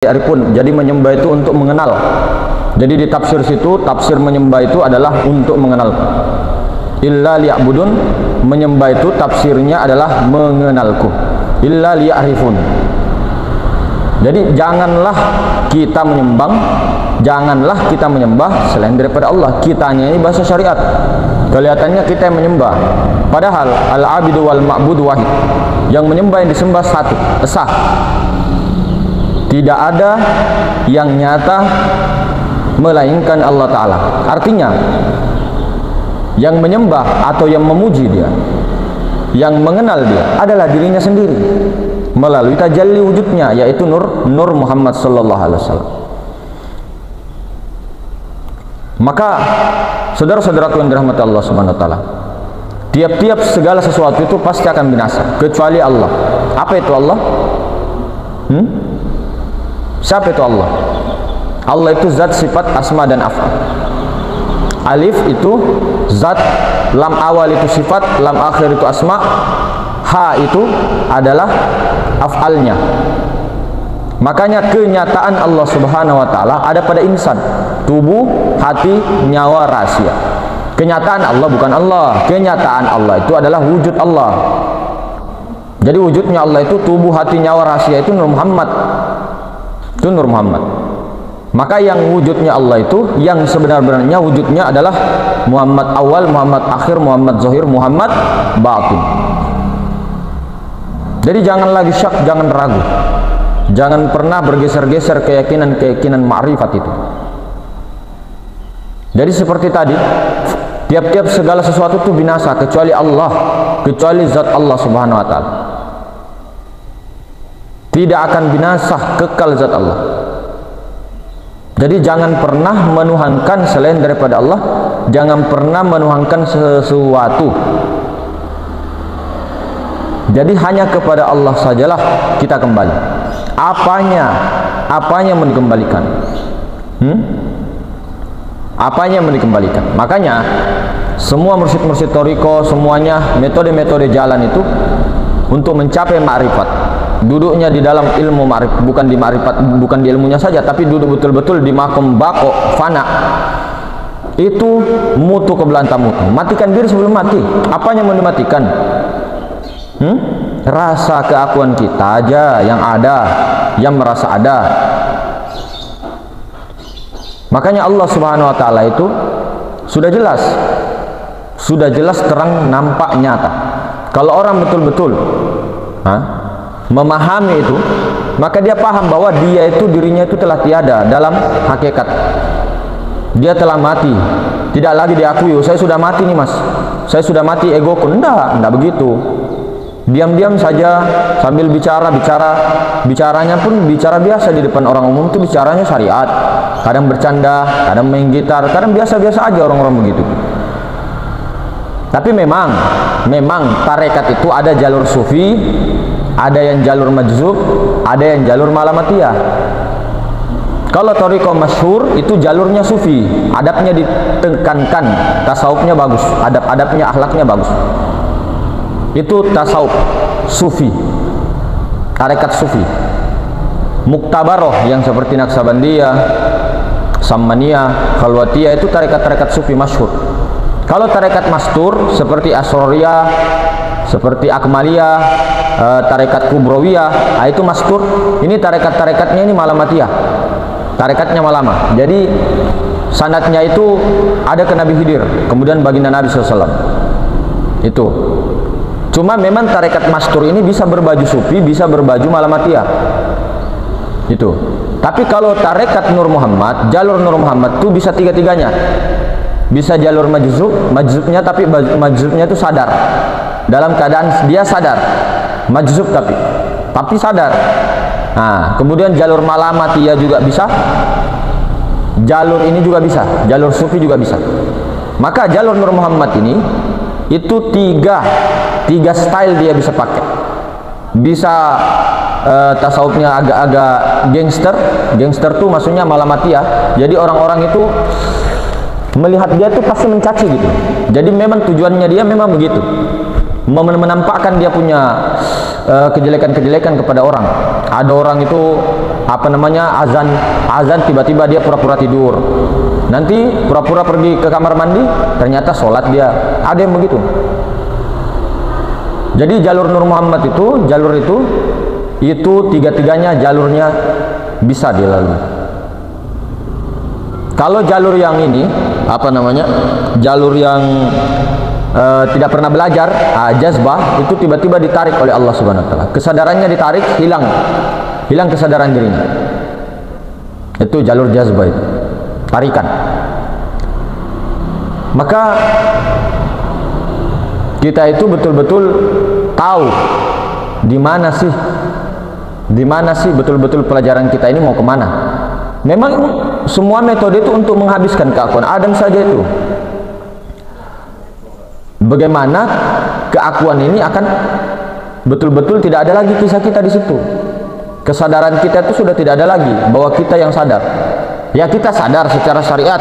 Arifun. Jadi menyembah itu untuk mengenal. Jadi di tafsir situ, tafsir menyembah itu adalah untuk mengenal. Illa liya'budun, menyembah itu tafsirnya adalah mengenalku. Illa liya'rifun. Jadi janganlah kita menyembah selain daripada Allah. Kitanya ini bahasa syariat. Kelihatannya kita yang menyembah. Padahal al-abidu wal ma'budu wahid. Yang menyembah yang disembah satu, esa. Tidak ada yang nyata melainkan Allah Ta'ala. Artinya yang menyembah atau yang memuji dia, yang mengenal dia adalah dirinya sendiri melalui tajalli wujudnya, yaitu Nur Muhammad sallallahu alaihi wasallam. Maka saudara-saudaraku yang dirahmati Allah Subhanahu wa taala, tiap-tiap segala sesuatu itu pasti akan binasa kecuali Allah. Apa itu Allah? Siapa itu Allah? Allah itu zat, sifat, asma dan af'al. Alif itu zat, lam awal itu sifat, lam akhir itu asma, ha itu adalah af'alnya. Makanya kenyataan Allah Subhanahu wa taala ada pada insan, tubuh, hati, nyawa, rahasia. Kenyataan Allah bukan Allah. Kenyataan Allah itu adalah wujud Allah. Jadi wujudnya Allah itu tubuh, hati, nyawa, rahasia itu Nur Muhammad. Itu Nur Muhammad. Maka yang wujudnya Allah itu, yang sebenar-benarnya wujudnya adalah Muhammad awal, Muhammad akhir, Muhammad zahir, Muhammad batin. Jadi jangan lagi syak, jangan ragu. Jangan pernah bergeser-geser keyakinan ma'rifat itu. Jadi seperti tadi, tiap-tiap segala sesuatu itu binasa kecuali Allah, kecuali zat Allah Subhanahu wa taala. Tidak akan binasa, kekal zat Allah. Jadi jangan pernah menuhankan selain daripada Allah. Jangan pernah menuhankan sesuatu. Jadi hanya kepada Allah sajalah kita kembali. Apanya mau dikembalikan? Apanya mau dikembalikan? Makanya semua mursyid-mursyid thariqah, semuanya metode-metode jalan itu untuk mencapai ma'rifat. Duduknya di dalam ilmu ma'rifat, bukan di ma'rifat, bukan di ilmunya saja, tapi duduk betul-betul di makom bako fana. Itu mutu kebelantam mutu. Matikan diri sebelum mati. Apanya mau dimatikan? Rasa keakuan kita aja yang ada, yang merasa ada. Makanya Allah Subhanahu wa taala itu sudah jelas terang, nampak, nyata. Kalau orang betul-betul memahami itu, maka dia paham bahwa dia itu, dirinya itu telah tiada dalam hakikat. Dia telah mati, tidak lagi diakui. Saya sudah mati nih mas, saya sudah mati egoku. Enggak begitu. Diam-diam saja sambil bicaranya pun bicara biasa di depan orang umum, itu bicaranya syariat. Kadang bercanda, kadang main gitar, kadang biasa-biasa aja orang-orang begitu. Tapi memang tarekat itu ada jalur sufi, ada yang jalur majzub, ada yang jalur malamatiyah. Kalau thariqah masyhur itu jalurnya sufi, adabnya ditekankan, tasawufnya bagus, adab-adabnya, akhlaknya bagus. Itu tasawuf sufi, tarekat sufi. Muktabaroh yang seperti Naksabandiyah, Sammaniyah, Khalwatiyah itu tarekat-tarekat sufi masyhur. Kalau tarekat mastur seperti Asroriyah, seperti Akmaliyah, tarekat Kubrawiyah, itu mastur. Ini tarekat-tarekatnya ini malamatiyah, tarekatnya malama. Jadi sanadnya itu ada ke Nabi Khidir, kemudian baginda Nabi SAW. Itu. Cuma memang tarekat mastur ini bisa berbaju sufi, bisa berbaju malamatiyah. Itu. Tapi kalau tarekat Nur Muhammad, jalur Nur Muhammad itu bisa tiga-tiganya. Bisa jalur majzubnya, tapi majzubnya itu sadar. Dalam keadaan dia sadar, majzub tapi sadar. Nah, kemudian jalur malamatiyah juga bisa. Jalur ini juga bisa, jalur sufi juga bisa. Maka jalur Nur Muhammad ini itu tiga style dia bisa pakai. Bisa tasawufnya agak-agak gangster tuh maksudnya malamatiyah. Jadi orang-orang itu melihat dia tuh pasti mencaci gitu. Jadi memang tujuannya dia memang begitu, menampakkan dia punya kejelekan-kejelekan kepada orang. Ada orang itu azan tiba-tiba dia pura-pura tidur, nanti pura-pura pergi ke kamar mandi, ternyata sholat dia. Ada yang begitu. Jadi jalur Nur Muhammad itu, jalur itu tiga-tiganya jalurnya bisa dilalui. Kalau jalur yang ini jalur yang tidak pernah belajar, jazbah, itu tiba-tiba ditarik oleh Allah Subhanahu wa taala. Kesadarannya ditarik, hilang kesadaran dirinya. Itu jalur jazbah itu. Tarikan. Maka kita itu betul-betul tahu di mana sih betul-betul pelajaran kita ini mau kemana. Memang semua metode itu untuk menghabiskan keakuan. Adam saja itu. Bagaimana keakuan ini akan betul-betul tidak ada lagi kisah kita di situ. Kesadaran kita itu sudah tidak ada lagi bahwa kita yang sadar. Ya, kita sadar secara syariat.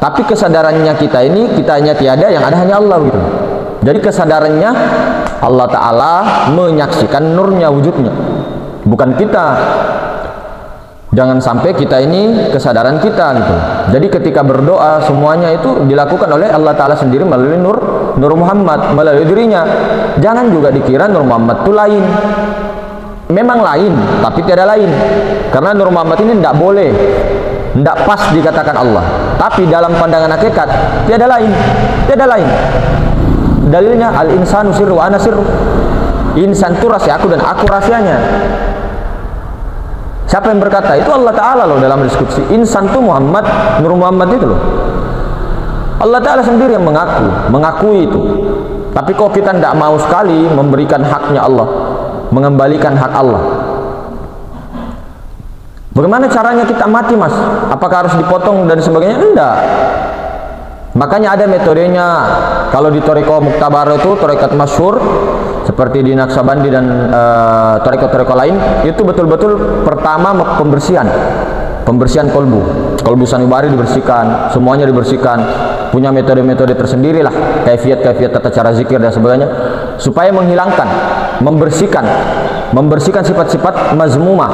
Tapi kesadarannya kita ini, kitanya tiada, yang ada hanya Allah gitu. Jadi kesadarannya Allah Ta'ala menyaksikan nurnya, wujudnya, bukan kita. Jangan sampai kita ini kesadaran kita gitu. Jadi ketika berdoa semuanya itu dilakukan oleh Allah Ta'ala sendiri melalui Nur Muhammad, melalui dirinya. Jangan juga dikira Nur Muhammad itu lain. Memang lain, tapi tiada lain. Karena Nur Muhammad ini tidak boleh, tidak pas dikatakan Allah. Tapi dalam pandangan hakikat tiada lain, tiada lain. Dalilnya al-insanu sirru wa ana sirru. Insan itu rahasia aku dan aku rahasianya. Siapa yang berkata? Itu Allah Ta'ala loh dalam deskripsi. Insan itu Muhammad, Nur Muhammad itu loh. Allah Ta'ala sendiri yang mengakui itu. Tapi kok kita tidak mau sekali memberikan haknya Allah, mengembalikan hak Allah. Bagaimana caranya kita mati, Mas? Apakah harus dipotong dan sebagainya? Enggak. Makanya ada metodenya. Kalau di Thariqah Muktabar itu, tarekat masyhur seperti di Naqsabandi dan tarekat-tarekat lain, itu betul-betul pertama pembersihan kolbu sanubari dibersihkan, semuanya dibersihkan. Punya metode-metode tersendiri lah, kaifiat tata cara zikir dan sebagainya, supaya menghilangkan, membersihkan sifat-sifat mazmumah,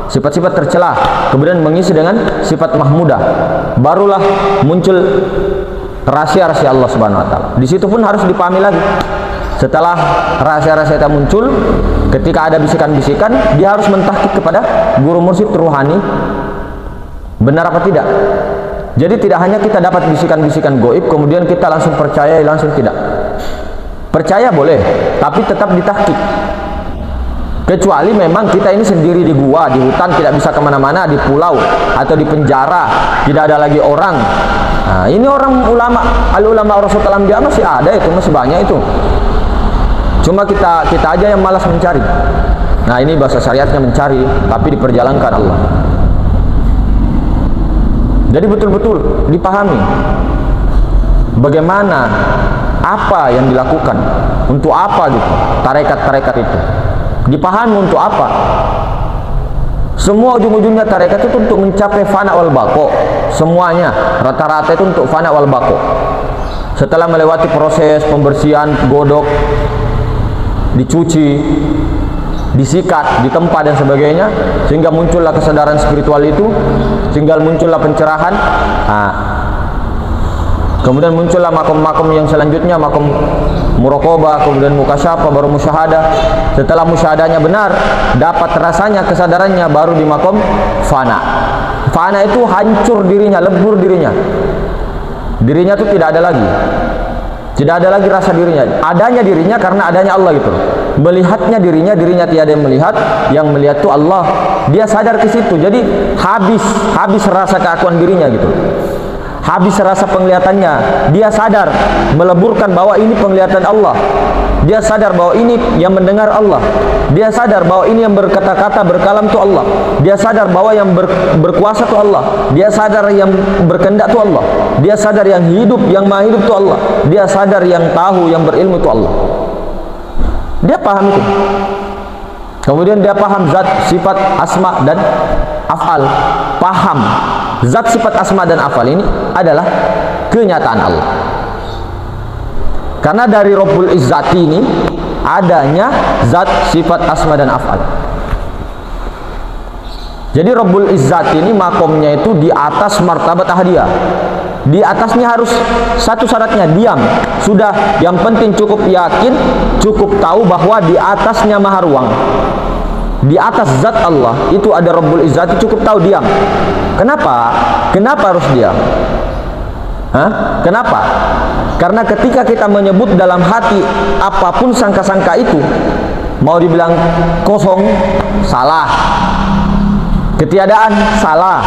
sifat-sifat tercela, kemudian mengisi dengan sifat mahmudah. Barulah muncul rahasia-rahasia Allah Subhanahu wa taala. Di situ pun harus dipahami lagi. Setelah rahasia-rahasia itu muncul, ketika ada bisikan-bisikan, dia harus mentahqiq kepada guru mursyid ruhani, benar apa tidak. Jadi tidak hanya kita dapat bisikan-bisikan goib kemudian kita langsung percaya, langsung tidak. Percaya boleh, tapi tetap ditahqiq. Kecuali memang kita ini sendiri di gua, di hutan, tidak bisa kemana-mana, di pulau atau di penjara, tidak ada lagi orang. Nah, ini orang ulama Rasulullah Anbiya masih ada itu, masih banyak itu. Cuma kita aja yang malas mencari. Nah, ini bahasa syariatnya mencari, tapi diperjalankan Allah. Jadi betul-betul dipahami bagaimana, apa yang dilakukan, untuk apa gitu, tarekat-tarekat itu. Dipahami untuk apa. Semua ujung-ujungnya tarekat itu untuk mencapai fana wal baqo. Semuanya rata-rata itu untuk fana wal baqo. Setelah melewati proses pembersihan, godok, dicuci, disikat, ditempa dan sebagainya, sehingga muncullah kesadaran spiritual itu, sehingga muncullah pencerahan. Kemudian muncullah makom-makom yang selanjutnya, makom muraqabah, kemudian mukasyafah, baru musyahadah. Setelah musyahadahnya benar, dapat rasanya kesadarannya, baru di makom fana. Fana itu hancur dirinya, lebur dirinya. Dirinya itu tidak ada lagi. Tidak ada lagi rasa dirinya. Adanya dirinya karena adanya Allah gitu. Melihatnya dirinya tiada yang melihat itu Allah. Dia sadar ke situ. Jadi habis rasa keakuan dirinya gitu. Habis rasa penglihatannya. Dia sadar meleburkan bahwa ini penglihatan Allah. Dia sadar bahwa ini yang mendengar Allah. Dia sadar bahwa ini yang berkata-kata, berkalam itu Allah. Dia sadar bahwa yang berkuasa itu Allah. Dia sadar yang berkehendak itu Allah. Dia sadar yang hidup, yang maha hidup itu Allah. Dia sadar yang tahu, yang berilmu itu Allah. Dia paham itu. Kemudian dia paham zat, sifat, asma dan af'al. Paham zat, sifat, asma dan af'al ini adalah kenyataan Allah. Karena dari Rabbul Izzati ini adanya zat, sifat, asma dan af'al. Jadi Rabbul Izzat ini makomnya itu di atas martabat ahadiyah. Di atasnya harus satu syaratnya, diam. Sudah, yang penting cukup yakin, cukup tahu bahwa di atasnya maha ruang. Di atas zat Allah itu ada Rabbul Izzat, cukup tahu, diam. Kenapa? Kenapa harus diam? Hah? Kenapa? Karena ketika kita menyebut dalam hati apapun sangka-sangka itu, mau dibilang kosong, salah. Ketiadaan, salah.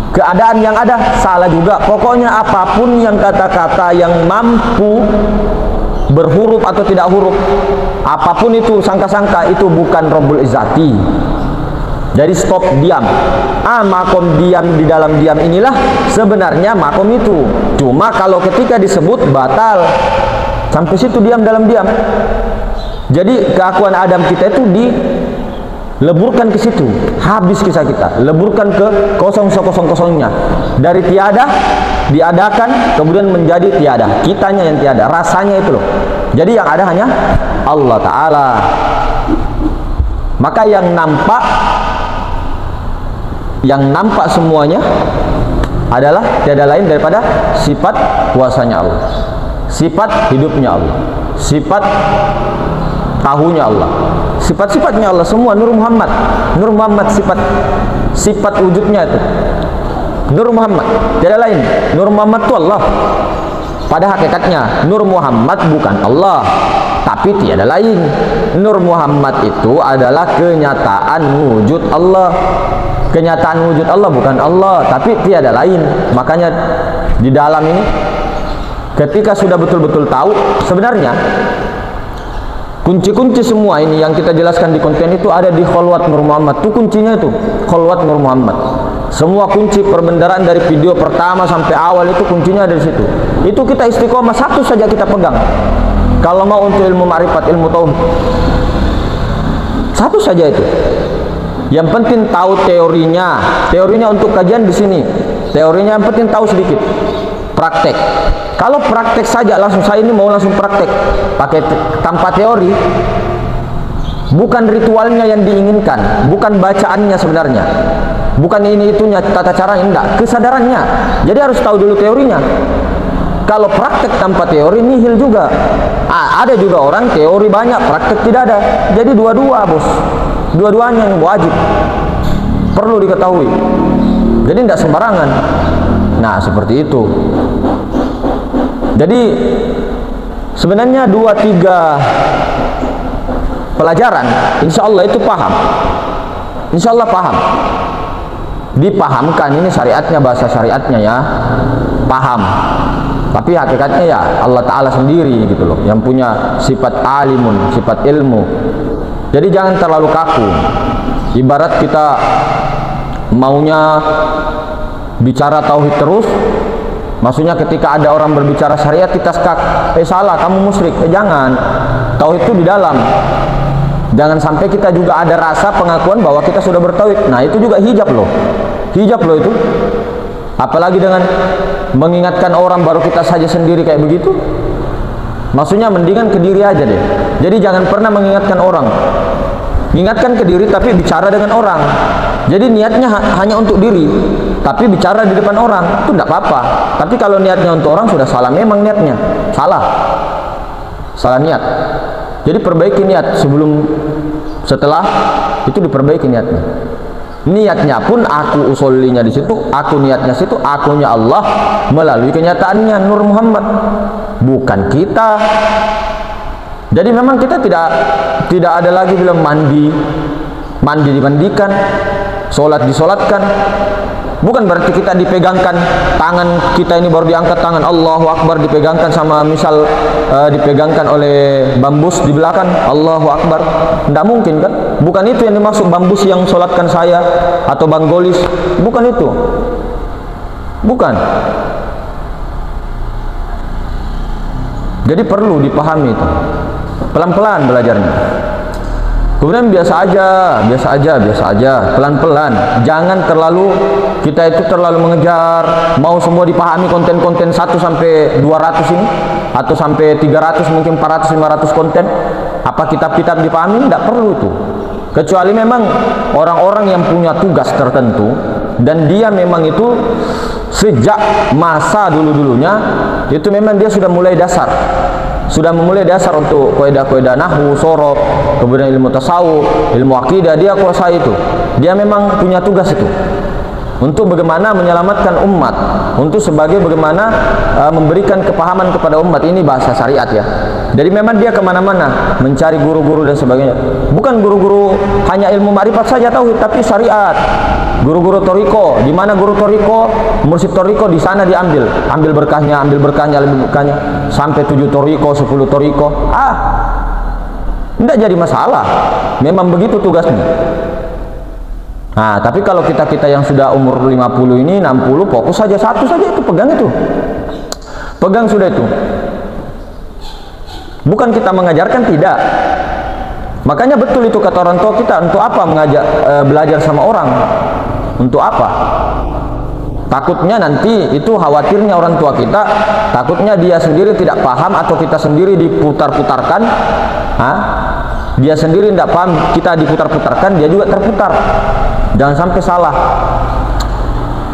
Keadaan yang ada, salah juga. Pokoknya apapun yang kata-kata yang mampu berhuruf atau tidak huruf, apapun itu sangka-sangka, itu bukan Rabbul Izzati. Jadi stop, diam. Makom diam, di dalam diam inilah sebenarnya makom itu. Cuma kalau ketika disebut batal. Sampai situ diam dalam diam. Jadi keakuan Adam kita itu leburkan ke situ, habis kisah kita, leburkan ke kosong-kosongnya. Dari tiada diadakan, kemudian menjadi tiada. Kitanya yang tiada, rasanya itu loh. Jadi yang ada hanya Allah Ta'ala. Maka yang nampak semuanya adalah tiada lain daripada sifat kuasanya Allah, sifat hidupnya Allah, sifat tahunya Allah, sifat-sifatnya Allah semua. Nur Muhammad sifat wujudnya itu Nur Muhammad, tiada lain. Nur Muhammad itu Allah. Pada hakikatnya Nur Muhammad bukan Allah, tapi tiada lain. Nur Muhammad itu adalah kenyataan wujud Allah. Kenyataan wujud Allah bukan Allah, tapi tiada lain. Makanya di dalam ini ketika sudah betul-betul tahu sebenarnya kunci-kunci semua ini yang kita jelaskan di konten itu ada di Kholwat Nur Muhammad. Itu kuncinya, itu Kholwat Nur Muhammad. Semua kunci perbendaharaan dari video pertama sampai awal itu kuncinya ada di situ. Itu kita istiqomah, satu saja kita pegang. Kalau mau untuk ilmu ma'rifat, ilmu tauhid, satu saja itu. Yang penting tahu teorinya. Teorinya untuk kajian di sini. Teorinya yang penting tahu sedikit. Praktek. Kalau praktek saja langsung, saya ini mau langsung praktek pakai tanpa teori, bukan ritualnya yang diinginkan, bukan bacaannya sebenarnya, bukan ini itunya tata caranya, enggak, kesadarannya. Jadi harus tahu dulu teorinya. Kalau praktek tanpa teori nihil juga. Ada juga orang teori banyak, praktek tidak ada. Jadi dua-dua, bos. Dua-duanya yang wajib, perlu diketahui. Jadi tidak sembarangan. Nah, seperti itu. Jadi sebenarnya 2-3 pelajaran, insya Allah itu paham. Insya Allah paham. Dipahamkan ini syariatnya, bahasa syariatnya ya, paham. Tapi hakikatnya ya Allah Ta'ala sendiri gitu loh, yang punya sifat alimun, sifat ilmu. Jadi jangan terlalu kaku. Ibarat kita maunya bicara tauhid terus, maksudnya ketika ada orang berbicara syariat kita skak, salah, kamu musyrik. Jangan. Tauhid itu di dalam. Jangan sampai kita juga ada rasa pengakuan bahwa kita sudah bertauhid. Nah, itu juga hijab loh. Hijab loh itu. Apalagi dengan mengingatkan orang baru kita saja sendiri kayak begitu. Maksudnya mendingan ke diri aja deh. Jadi jangan pernah mengingatkan orang. Ingatkan ke diri tapi bicara dengan orang. Jadi niatnya hanya untuk diri, tapi bicara di depan orang itu tidak apa-apa. Tapi kalau niatnya untuk orang sudah salah, memang niatnya salah niat. Jadi perbaiki niat setelah itu diperbaiki niatnya. Niatnya pun aku usulinya di situ, aku niatnya situ, akunya Allah melalui kenyataannya Nur Muhammad, bukan kita. Jadi memang kita tidak ada lagi bilang mandi dimandikan, sholat disolatkan. Bukan berarti kita dipegangkan tangan kita ini baru diangkat tangan Allahu Akbar, dipegangkan sama misal dipegangkan oleh bambus di belakang Allahu Akbar. Tidak mungkin kan? Bukan itu yang dimaksud bambus yang sholatkan saya atau Bang Golis. Bukan itu. Bukan. Jadi perlu dipahami itu. Pelan-pelan belajarnya. Kemudian biasa aja, pelan-pelan. Jangan terlalu, kita itu terlalu mengejar, mau semua dipahami konten-konten 1 sampai 200 ini, atau sampai 300, mungkin 400, 500 konten. Apa kitab-kitab dipahami? Tidak perlu itu. kecuali memang orang-orang yang punya tugas tertentu dan dia memang itu sejak masa dulu-dulunya itu memang dia sudah mulai dasar untuk kaidah-kaidah nahwu, sorof, kemudian ilmu tasawuf, ilmu akidah, dia kuasai itu. Dia memang punya tugas itu untuk bagaimana menyelamatkan umat, untuk sebagai bagaimana memberikan kepahaman kepada umat. Ini bahasa syariat ya. Jadi memang dia kemana-mana mencari guru-guru dan sebagainya. Bukan guru-guru hanya ilmu ma'rifat saja tauhid, tapi syariat. Guru-guru toriko, di mana guru toriko, mursyid toriko, di sana diambil, ambil berkahnya, sampai 7 toriko, 10 toriko. Tidak jadi masalah. Memang begitu tugasnya. Nah, tapi kalau kita yang sudah umur 50 ini, 60, fokus saja satu saja, itu pegang itu. Pegang sudah itu. Bukan kita mengajarkan, tidak. Makanya betul itu kata orang tua kita, untuk apa belajar sama orang? Untuk apa? Takutnya nanti itu khawatirnya orang tua kita, takutnya dia sendiri tidak paham atau kita sendiri diputar-putarkan. Dia sendiri tidak paham, kita diputar-putarkan, dia juga terputar. Jangan sampai salah.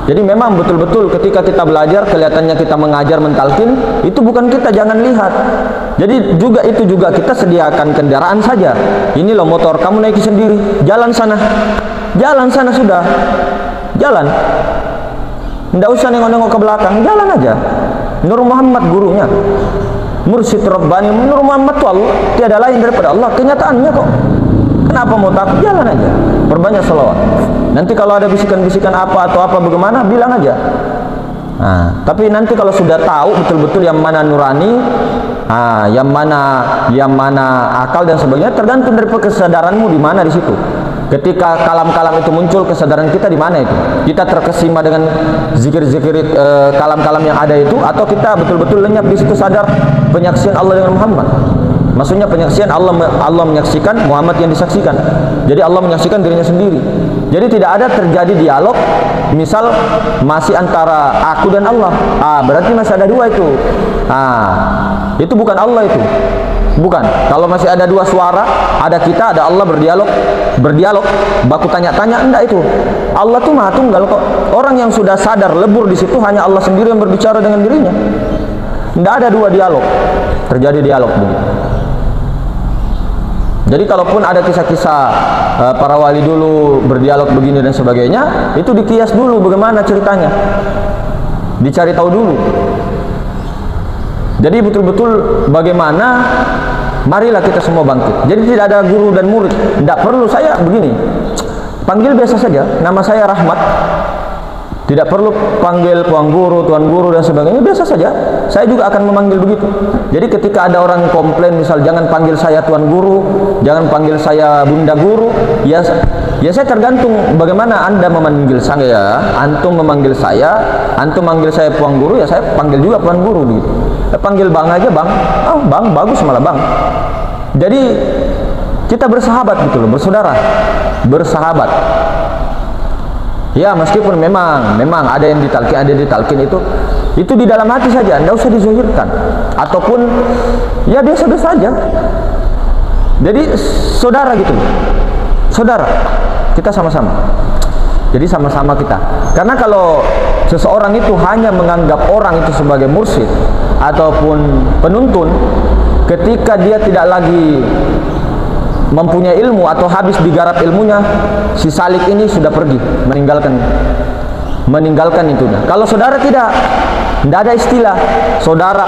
Jadi memang betul-betul ketika kita belajar, kelihatannya kita mengajar, mentalkin, itu bukan kita, jangan lihat. Jadi itu juga kita sediakan kendaraan saja. Ini loh motor, kamu naiki sendiri, jalan sana sudah, jalan. Tidak usah nengok-nengok ke belakang, jalan aja. Nur Muhammad gurunya, mursyid Rabbani, Nur Muhammad itu Allah, tiada lain daripada Allah, kenyataannya kok. Kenapa mau takut? Jalan aja, perbanyak salawat. Nanti kalau ada bisikan-bisikan apa atau apa bagaimana, bilang aja. Nah, tapi nanti kalau sudah tahu betul-betul yang mana nurani, yang mana akal dan sebagainya, tergantung dari kesadaranmu di mana di situ. Ketika kalam-kalam itu muncul, kesadaran kita di mana itu? Kita terkesima dengan zikir-zikir kalam-kalam yang ada itu, atau kita betul-betul lenyap di situ, sadar penyaksian Allah dengan Muhammad. Maksudnya penyaksian Allah menyaksikan, Muhammad yang disaksikan. Jadi Allah menyaksikan dirinya sendiri. Jadi tidak ada terjadi dialog, misal masih antara aku dan Allah. Berarti masih ada dua itu. Itu bukan Allah itu. Bukan. Kalau masih ada dua suara, ada kita, ada Allah berdialog, baku tanya-tanya, enggak itu. Allah tuh Maha Tunggal kok. Orang yang sudah sadar lebur di situ hanya Allah sendiri yang berbicara dengan dirinya. Enggak ada dua dialog. Terjadi dialog begitu. Jadi kalaupun ada kisah-kisah para wali dulu berdialog begini dan sebagainya, itu dikias dulu bagaimana ceritanya, dicari tahu dulu. Jadi betul-betul bagaimana, marilah kita semua bangkit. Jadi tidak ada guru dan murid, tidak perlu saya begini, panggil biasa saja, nama saya Rahmat. Tidak perlu panggil tuan guru dan sebagainya, biasa saja. Saya juga akan memanggil begitu. Jadi ketika ada orang komplain, misal jangan panggil saya tuan guru, jangan panggil saya bunda guru, ya saya tergantung bagaimana Anda memanggil saya. Antum memanggil saya, antum manggil saya tuan guru, ya saya panggil juga tuan guru begitu. Panggil bang aja bang, bang bagus malah bang. Jadi kita bersahabat gitu loh, bersahabat. Ya meskipun memang ada yang ditalkin, itu di dalam hati saja, tidak usah dizuhirkan, ataupun ya biasa-biasa saja. Jadi saudara gitu, saudara kita sama-sama. Jadi sama-sama kita. Karena kalau seseorang itu hanya menganggap orang itu sebagai mursyid ataupun penuntun, ketika dia tidak lagi mempunyai ilmu atau habis digarap ilmunya, si salik ini sudah pergi, meninggalkan itu. Kalau saudara tidak ada istilah saudara.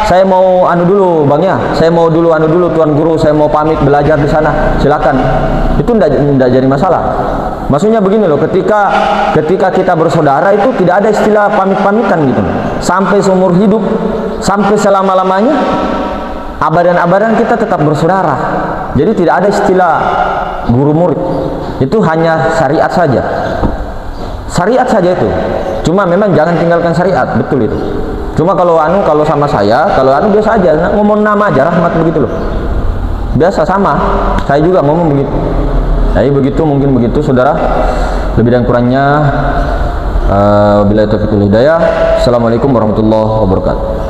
Saya mau anu dulu bang ya, saya mau dulu anu dulu tuan guru, saya mau pamit belajar di sana, silakan. Itu tidak jadi masalah. Maksudnya begini loh, ketika kita bersaudara itu tidak ada istilah pamit-pamitan gitu. Sampai seumur hidup, sampai selama-lamanya, abadan-abadan kita tetap bersaudara. Jadi tidak ada istilah guru murid. Itu hanya syariat saja. Syariat saja itu. Cuma memang jangan tinggalkan syariat, betul itu. Cuma kalau sama saya, kalau biasa aja, ngomong nama aja Rahmat begitu loh. Biasa sama. Saya juga ngomong begitu. Jadi begitu, mungkin begitu saudara. Lebih dan kurangnya wabillahi taufiq wal hidayah. Assalamualaikum warahmatullahi wabarakatuh.